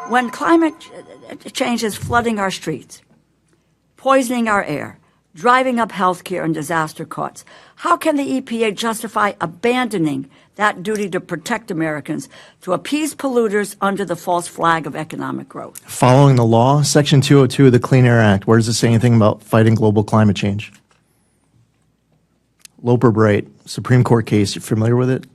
When climate change is flooding our streets, poisoning our air, driving up healthcare and disaster costs, how can the EPA justify abandoning that duty to protect Americans to appease polluters under the false flag of economic growth? Following the law, Section 202 of the Clean Air Act, where does it say anything about fighting global climate change? Loper Bright, Supreme Court case, you're familiar with it?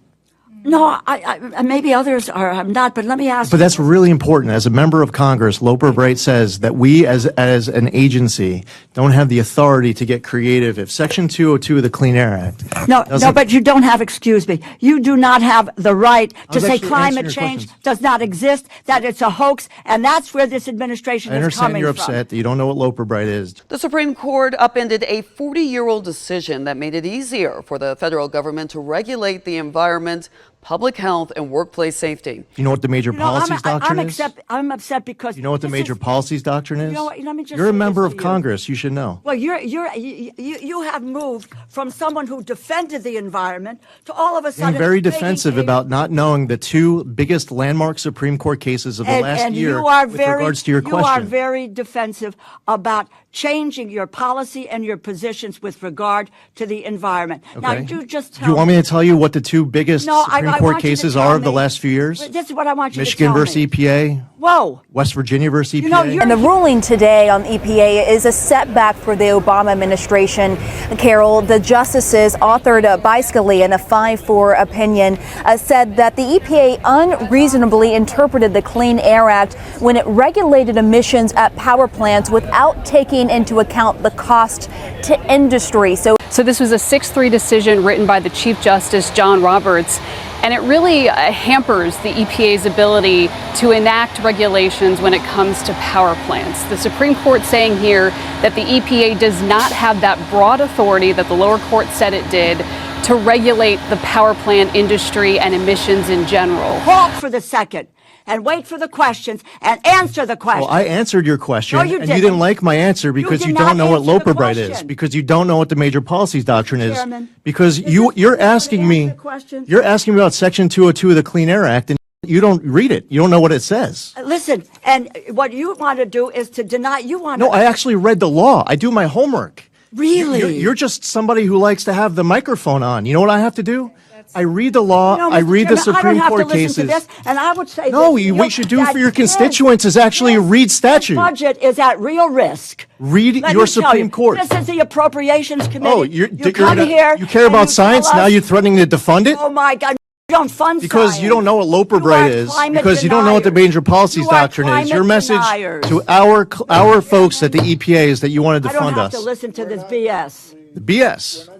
No, I maybe others are. I'm not, but let me ask. But that's really important. As a member of Congress, Loper Bright says that we as an agency don't have the authority to get creative. If Section 202 of the Clean Air Act. No, but you don't have, excuse me, you do not have the right to say climate change does not exist, that it's a hoax, and that's where this administration is coming from. I understand you're upset that you don't know what Loper Bright is. The Supreme Court upended a 40-year-old decision that made it easier for the federal government to regulate the environment, public health, and workplace safety. You know what the major policies doctrine is? I'm upset because you know what the major policies doctrine is? You know what, let me just You're a say member this of to Congress. You should know. Well, you have moved from someone who defended the environment to all of a sudden Being very defensive about not knowing the two biggest landmark Supreme Court cases of the last year with regards to your question. You are very defensive about changing your policy and your positions with regard to the environment. Okay. Now, you just tell Do you want me to tell you what the two biggest Supreme Court cases are of the last few years? This is what I want you Michigan to tell versus me. EPA. Whoa. West Virginia versus EPA. You know, And the ruling today on EPA is a setback for the Obama administration. Carol, the justices authored by Scalia in a 5-4 opinion said that the EPA unreasonably interpreted the Clean Air Act when it regulated emissions at power plants without taking into account the cost to industry. So this was a 6-3 decision written by the Chief Justice John Roberts, and it really hampers the EPA's ability to enact regulations when it comes to power plants. The Supreme Court saying here that the EPA does not have that broad authority that the lower court said it did to regulate the power plant industry and emissions in general. Halt for the second and wait for the questions and answer the questions. Well, I answered your question, No, you and didn't. you didn't like my answer because you don't know what Loper Bright is, question. because you don't know what the major policies doctrine is, Chairman, because you're asking me about Section 202 of the Clean Air Act, and you don't read it. You don't know what it says. Listen, and what you want to do is to deny. No, I actually read the law. I do my homework. Really? You're just somebody who likes to have the microphone on. You know what I have to do? I read the law. No, I Mr. read the Chairman, Supreme I don't have Court to listen cases. to this, and I would say No, this, what you should do for your that constituents is actually read statute. The budget is at real risk. Read Let your me tell Supreme you, Court. This is the Appropriations Committee. Oh, you come here. you care and about you science? tell Now us, you're threatening to defund it? Oh my God. You don't fund Because science. you don't know what Loper You Bright are is. climate Because you don't know what the deniers. major policies You are doctrine is. Your climate message deniers. to our folks at the EPA is that you want to I don't defund have us. to listen to this BS. The BS.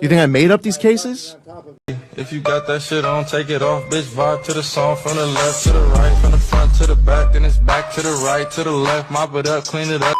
You think I made up these cases? If you got that shit on, take it off, bitch. Vibe to the song from the left to the right, from the front to the back, then it's back to the right, to the left. Mop it up, clean it up.